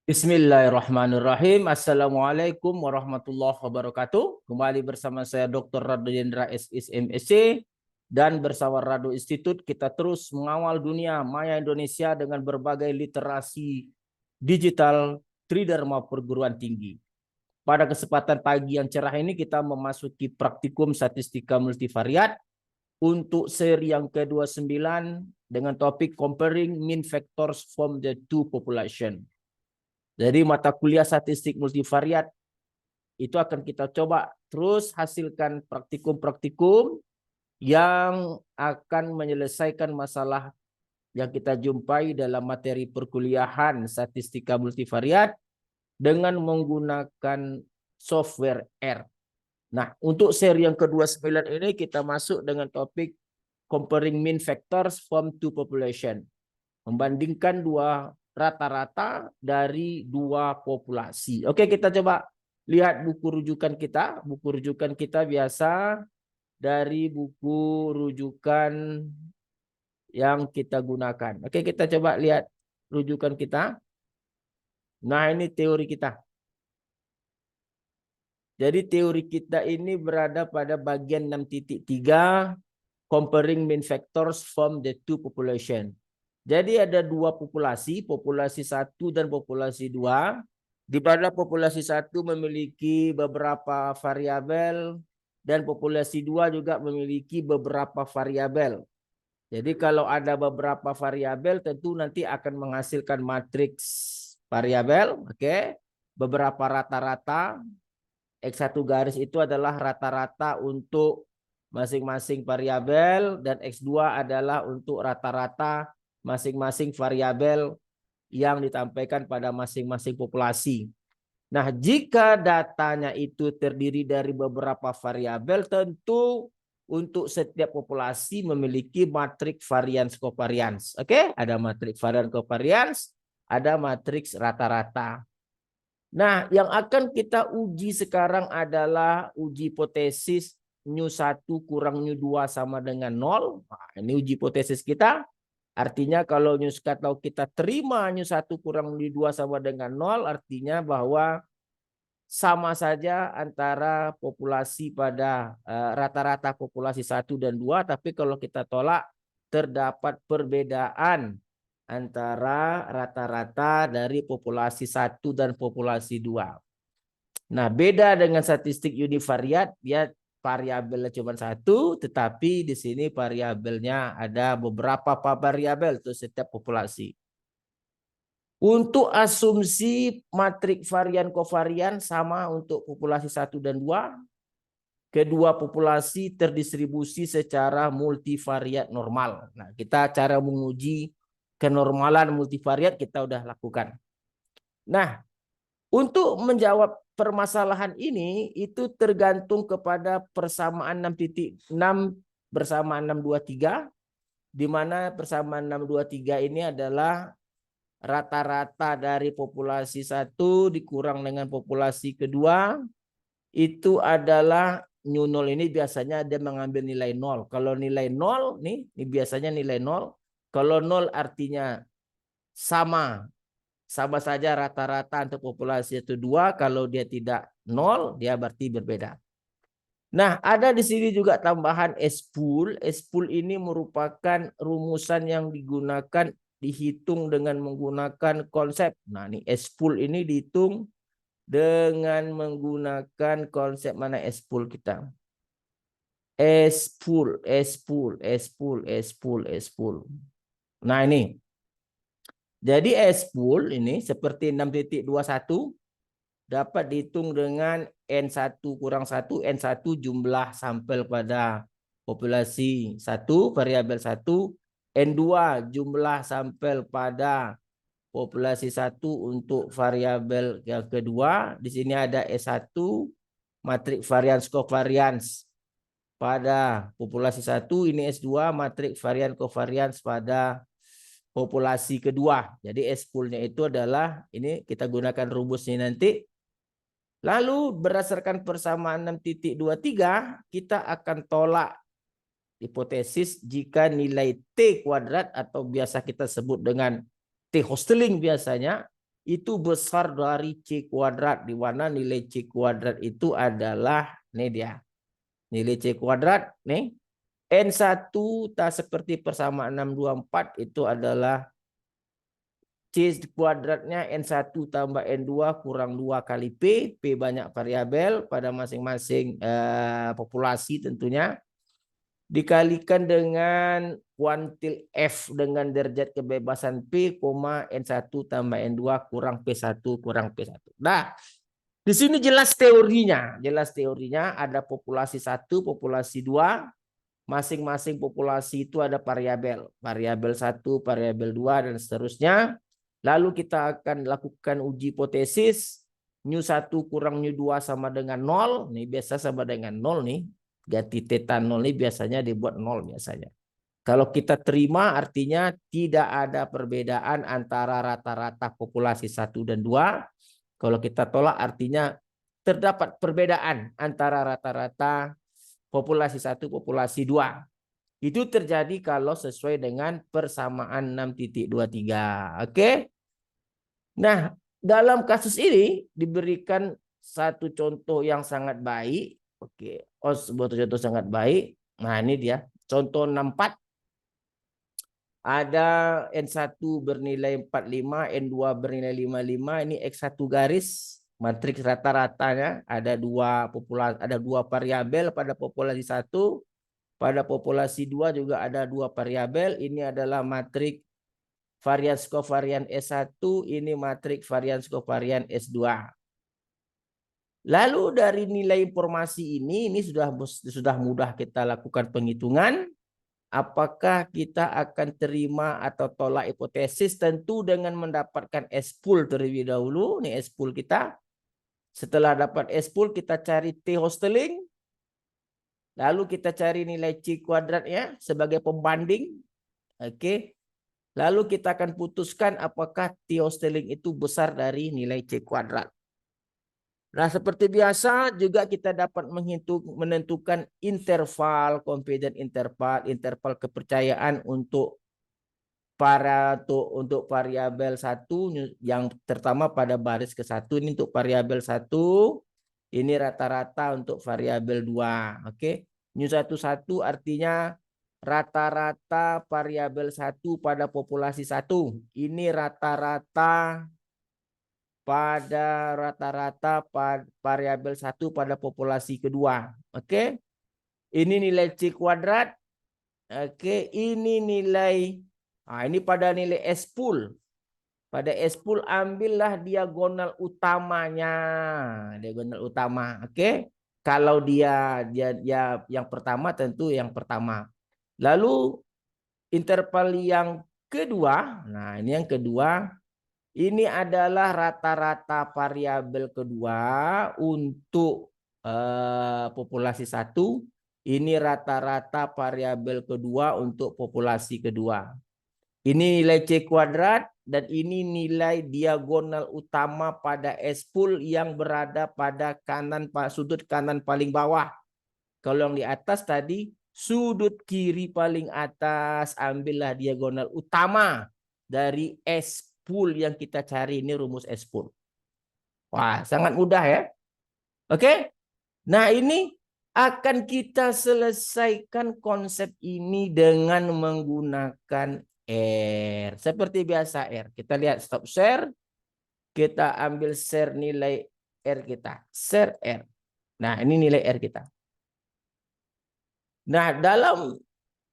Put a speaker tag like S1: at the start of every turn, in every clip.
S1: Bismillahirrahmanirrahim. Assalamualaikum warahmatullahi wabarakatuh. Kembali bersama saya Dr. Rado Yendra SIS MSc dan bersama Rado Institute kita terus mengawal dunia maya Indonesia dengan berbagai literasi digital Tridharma perguruan tinggi. Pada kesempatan pagi yang cerah ini kita memasuki praktikum statistika multivariat untuk seri yang ke-29 dengan topik comparing mean factors from the two population. Jadi mata kuliah statistik multivariat itu akan kita coba terus hasilkan praktikum-praktikum yang akan menyelesaikan masalah yang kita jumpai dalam materi perkuliahan statistika multivariat dengan menggunakan software R. Nah, untuk seri yang ke-29 ini kita masuk dengan topik comparing mean factors from two population. Membandingkan dua rata-rata dari dua populasi. Oke, kita coba lihat buku rujukan kita. Buku rujukan kita biasa dari buku rujukan yang kita gunakan. Oke, kita coba lihat rujukan kita. Nah, ini teori kita. Jadi teori kita ini berada pada bagian 6.3 comparing mean factors from the two population. Jadi ada dua populasi, populasi 1 dan populasi 2. Di mana populasi 1 memiliki beberapa variabel dan populasi 2 juga memiliki beberapa variabel. Jadi kalau ada beberapa variabel tentu nanti akan menghasilkan matriks variabel, oke. Beberapa rata-rata, X1 garis itu adalah rata-rata untuk masing-masing variabel dan X2 adalah untuk rata-rata masing-masing variabel yang ditampilkan pada masing-masing populasi. Nah, jika datanya itu terdiri dari beberapa variabel, tentu untuk setiap populasi memiliki matriks varians covariance. Oke, ada matriks varians covariance, ada matriks rata-rata. Nah, yang akan kita uji sekarang adalah uji hipotesis nu1 kurang nu2 sama dengan 0. Nah, ini uji hipotesis kita. Artinya kalau kalau kita terima nu1 kurang nu2 sama dengan 0, artinya bahwa sama saja antara populasi pada rata-rata populasi 1 dan 2. Tapi kalau kita tolak, terdapat perbedaan antara rata-rata dari populasi 1 dan populasi 2. Nah, beda dengan statistik univariat, dia variabelnya cuma satu, tetapi di sini variabelnya ada beberapa variabel untuk setiap populasi. Untuk asumsi matriks varian kovarian sama untuk populasi 1 dan 2. Kedua populasi terdistribusi secara multivariat normal. Nah, kita cara menguji kenormalan multivariat kita udah lakukan. Nah, untuk menjawab permasalahan ini itu tergantung kepada persamaan 6.6 bersama 623, di mana persamaan 623 ini adalah rata-rata dari populasi 1 dikurang dengan populasi kedua, itu adalah nu 0 ini biasanya dia mengambil nilai 0. Kalau nilai 0 nih, ini biasanya nilai 0. Kalau 0 artinya sama saja rata-rata untuk populasi itu 2. Kalau dia tidak 0, dia berarti berbeda. Nah, ada di sini juga tambahan S-pool. S-pool ini merupakan rumusan yang digunakan dihitung dengan menggunakan konsep. Nah, ini S-pool ini dihitung dengan menggunakan konsep mana S-pool kita? S-pool, S-pool, S-pool, S-pool, S-pool. Nah, ini. Jadi S-pool ini seperti 6.21 dapat dihitung dengan N1 kurang 1, N1 jumlah sampel pada populasi 1, variabel 1, N2 jumlah sampel pada populasi 1 untuk variabel yang kedua. Di sini ada S1, matriks varians covariance pada populasi 1, ini S2, matriks varian covariance pada populasi kedua. Jadi S-poolnya itu adalah, ini kita gunakan rumusnya nanti. Lalu berdasarkan persamaan 6.23, kita akan tolak hipotesis jika nilai T kuadrat atau biasa kita sebut dengan T Hostelling biasanya itu besar dari C kuadrat, di mana nilai C kuadrat itu adalah, nih dia, nilai C kuadrat, nih, N1 tak seperti persamaan 624 itu adalah C kuadratnya N1 tambah N2 kurang 2 kali P banyak variabel pada masing-masing populasi tentunya, dikalikan dengan kuantil F dengan derajat kebebasan P, N1 tambah N2 kurang P1 kurang P1. Nah, di sini jelas teorinya. Jelas teorinya ada populasi 1, populasi 2. Masing-masing populasi itu ada variabel. Variabel 1, variabel 2, dan seterusnya. Lalu kita akan lakukan uji hipotesis. Mu1 kurang mu2 sama dengan 0. Nih biasa sama dengan 0 nih. Ganti theta 0 ini biasanya dibuat 0 biasanya. Kalau kita terima artinya tidak ada perbedaan antara rata-rata populasi 1 dan 2. Kalau kita tolak artinya terdapat perbedaan antara rata-rata populasi 1, populasi 2. Itu terjadi kalau sesuai dengan persamaan 6.23. Oke. Nah, dalam kasus ini diberikan satu contoh yang sangat baik. Oke. Oh, sebuah contoh sangat baik. Nah, ini dia. Contoh 64. Ada N1 bernilai 45, N2 bernilai 55. Ini X1 garis. Matriks rata-ratanya ada dua variabel pada populasi 1. Pada populasi 2 juga ada dua variabel. Ini adalah matriks varians kovarian S1, ini matriks varians kovarian S2. Lalu dari nilai informasi ini sudah mudah kita lakukan penghitungan. Apakah kita akan terima atau tolak hipotesis? Tentu dengan mendapatkan S-pool terlebih dahulu. Ini S-pool kita. Setelah dapat S-pool kita cari T hosteling. Lalu kita cari nilai C kuadratnya sebagai pembanding. Oke. Lalu kita akan putuskan apakah T hosteling itu besar dari nilai C kuadrat. Nah, seperti biasa juga kita dapat menentukan interval confidence interval kepercayaan untuk variabel 1 yang terutama pada baris ke-1 ini untuk variabel 1, ini rata-rata untuk variabel 2. Oke. Mu11 artinya rata-rata variabel 1 pada populasi 1. Ini rata-rata variabel 1 pada populasi kedua. Oke. Ini nilai C kuadrat. Oke, ini nilai. Nah, ini pada nilai S-pool. Pada S-pool ambillah diagonal utamanya. Diagonal utama. Oke. Kalau dia yang pertama tentu yang pertama. Lalu interval yang kedua. Nah, ini yang kedua. Ini adalah rata-rata variabel kedua untuk populasi 1. Ini rata-rata variabel kedua untuk populasi kedua. Ini nilai C kuadrat dan ini nilai diagonal utama pada S-pool yang berada pada sudut kanan paling bawah. Kalau yang di atas tadi sudut kiri paling atas, ambillah diagonal utama dari S-pool yang kita cari. Ini rumus S-pool. Wah, sangat mudah ya. Oke. Nah, ini akan kita selesaikan konsep ini dengan menggunakan R. Seperti biasa R. Kita lihat stop share. Kita ambil share nilai R kita. Share R. Nah, ini nilai R kita. Nah, dalam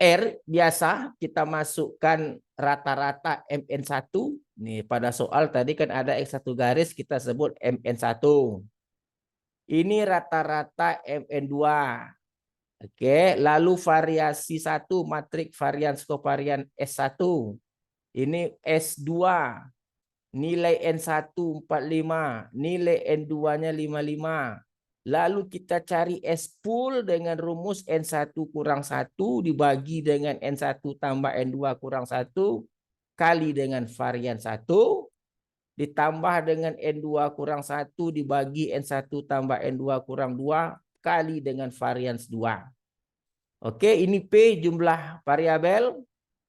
S1: R biasa kita masukkan rata-rata MN1. Nih, pada soal tadi kan ada X1 garis, kita sebut MN1. Ini rata-rata MN2. Oke, lalu variasi 1 matriks varians kovarian S1. Ini S2. Nilai N1 45, nilai N2-nya 55. Lalu kita cari S-pool dengan rumus N1 kurang 1 dibagi dengan N1 tambah N2 kurang 1 kali dengan varian 1 ditambah dengan N2 kurang 1 dibagi N1 tambah N2 kurang 2 kali dengan varian 2. Oke, ini P jumlah variabel,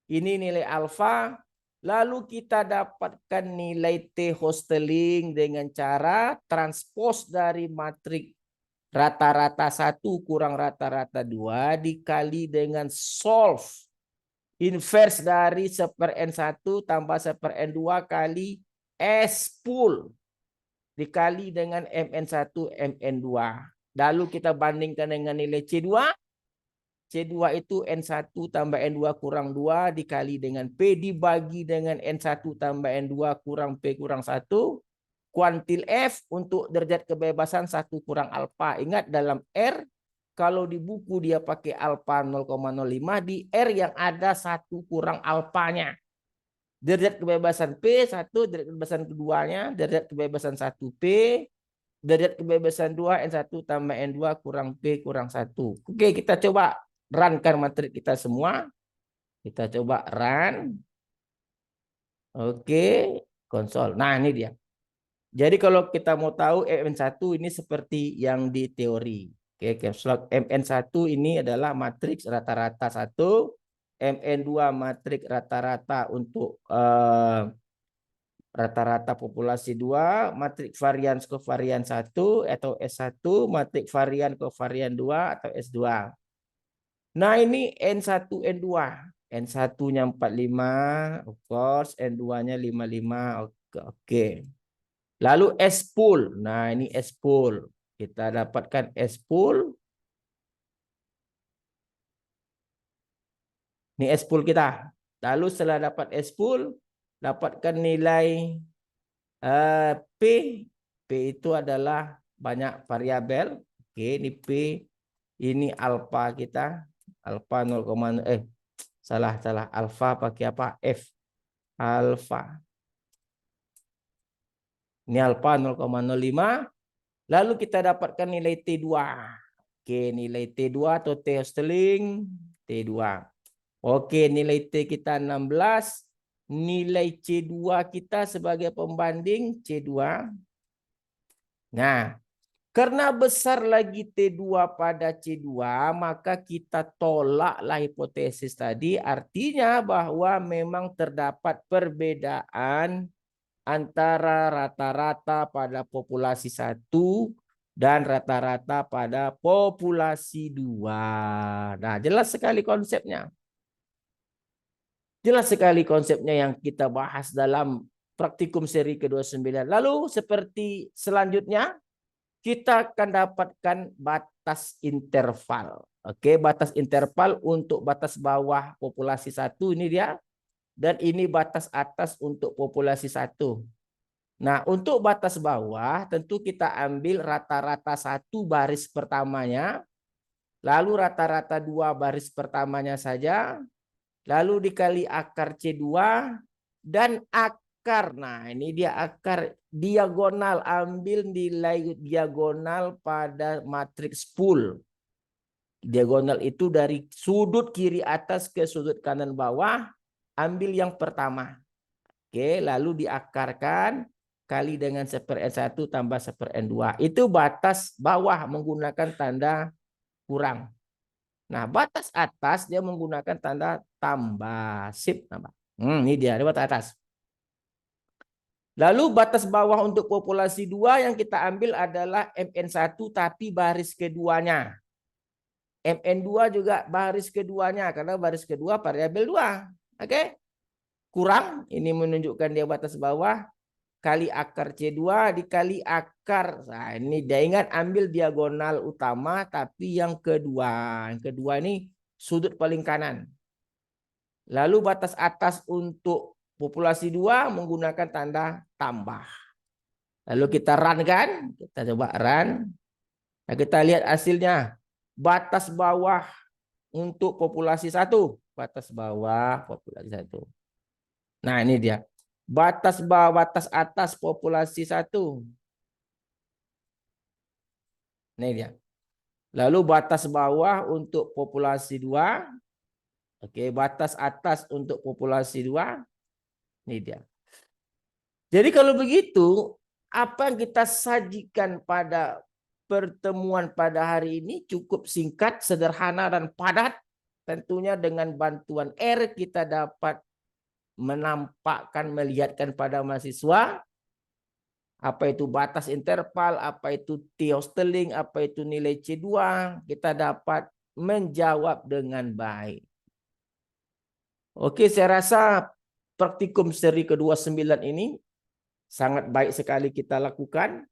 S1: ini nilai alfa. Lalu kita dapatkan nilai T Hosteling dengan cara transpose dari matriks rata-rata 1 kurang rata-rata 2 dikali dengan solve inverse dari 1/n1 tambah 1/n2 kali S pool dikali dengan Mn1 Mn2. Lalu kita bandingkan dengan nilai C2. C2 itu N1 tambah N2 kurang 2 dikali dengan P dibagi dengan N1 tambah N2 kurang P kurang 1. Kuantil F untuk derajat kebebasan 1 kurang alfa. Ingat dalam R, kalau di buku dia pakai alfa 0,05, di R yang ada 1 kurang alfanya. Derajat kebebasan P 1, derajat kebebasan keduanya, derajat kebebasan 1 P, derajat kebebasan 2 N1 tambah N2 kurang P kurang 1. Oke, kita coba runkan matrik kita semua. Kita coba run. Oke, konsol. Nah, ini dia. Jadi kalau kita mau tahu Mn1 ini seperti yang di teori. Oke, caps lock Mn1 ini adalah matriks rata-rata 1, Mn2 matriks rata-rata untuk rata-rata populasi 2, matriks varian kovarian 1 atau S1, matriks varian kovarian 2 atau S2. Nah, ini N1, N2. N1-nya 45, of course, N2-nya 55. Oke. Lalu S pool. Nah, ini S pool. Kita dapatkan S pool. Ini S pool kita. Lalu setelah dapat S pool, dapatkan nilai P. P itu adalah banyak variabel. Oke, ini P. Ini alfa kita. Alfa 0, salah. Alfa pakai apa? F. Alfa. Ini alfa 0,05. Lalu kita dapatkan nilai T2. Oke, nilai T2 atau T Hosteling T2. Oke, nilai T kita 16. Nilai C2 kita sebagai pembanding C2. Nah, karena besar lagi T2 pada C2, maka kita tolaklah hipotesis tadi. Artinya bahwa memang terdapat perbedaan antara rata-rata pada populasi 1 dan rata-rata pada populasi 2. Nah, jelas sekali konsepnya. Jelas sekali konsepnya yang kita bahas dalam praktikum seri ke-29. Lalu seperti selanjutnya, kita akan dapatkan batas interval. Oke, batas interval untuk batas bawah populasi 1 ini dia. Dan ini batas atas untuk populasi 1. Nah, untuk batas bawah tentu kita ambil rata-rata 1 baris pertamanya, lalu rata-rata 2 baris pertamanya saja, lalu dikali akar C2 dan akar. Nah, ini dia akar diagonal, ambil nilai diagonal pada matriks pool. Diagonal itu dari sudut kiri atas ke sudut kanan bawah, ambil yang pertama. Oke, lalu diakarkan kali dengan 1/n1 tambah 1/n2. Itu batas bawah menggunakan tanda kurang. Nah, batas atas dia menggunakan tanda tambah. Sip, tambah. Ini dia, batas atas. Lalu batas bawah untuk populasi 2 yang kita ambil adalah Mn1 tapi baris keduanya. Mn2 juga baris keduanya karena baris kedua variabel 2. Oke? Kurang, ini menunjukkan dia batas bawah, kali akar C2 dikali akar. Nah, ini dia ingat ambil diagonal utama tapi yang kedua. Yang kedua ini sudut paling kanan. Lalu batas atas untuk populasi 2 menggunakan tanda tambah. Lalu kita run kan? Kita coba run. Nah, kita lihat hasilnya. Batas bawah untuk populasi 1. Batas bawah populasi 1. Nah, ini dia. Batas bawah, batas atas populasi 1. Ini dia. Lalu batas bawah untuk populasi 2. Oke, batas atas untuk populasi 2. Ini dia. Jadi kalau begitu, apa yang kita sajikan pada pertemuan pada hari ini cukup singkat, sederhana, dan padat. Tentunya dengan bantuan R kita dapat menampakkan, melihatkan pada mahasiswa apa itu batas interval, apa itu T-Hosteling, apa itu nilai C2, kita dapat menjawab dengan baik. Oke, saya rasa praktikum seri ke-29 ini sangat baik sekali kita lakukan.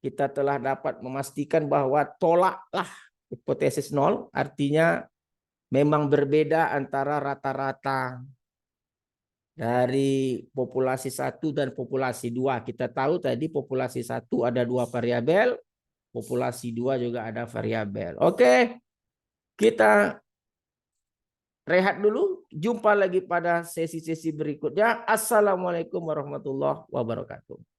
S1: Kita telah dapat memastikan bahwa tolaklah hipotesis nol, artinya memang berbeda antara rata-rata dari populasi 1 dan populasi 2. Kita tahu tadi populasi 1 ada 2 variabel, populasi 2 juga ada variabel. Oke, kita rehat dulu. Jumpa lagi pada sesi-sesi berikutnya. Assalamualaikum warahmatullahi wabarakatuh.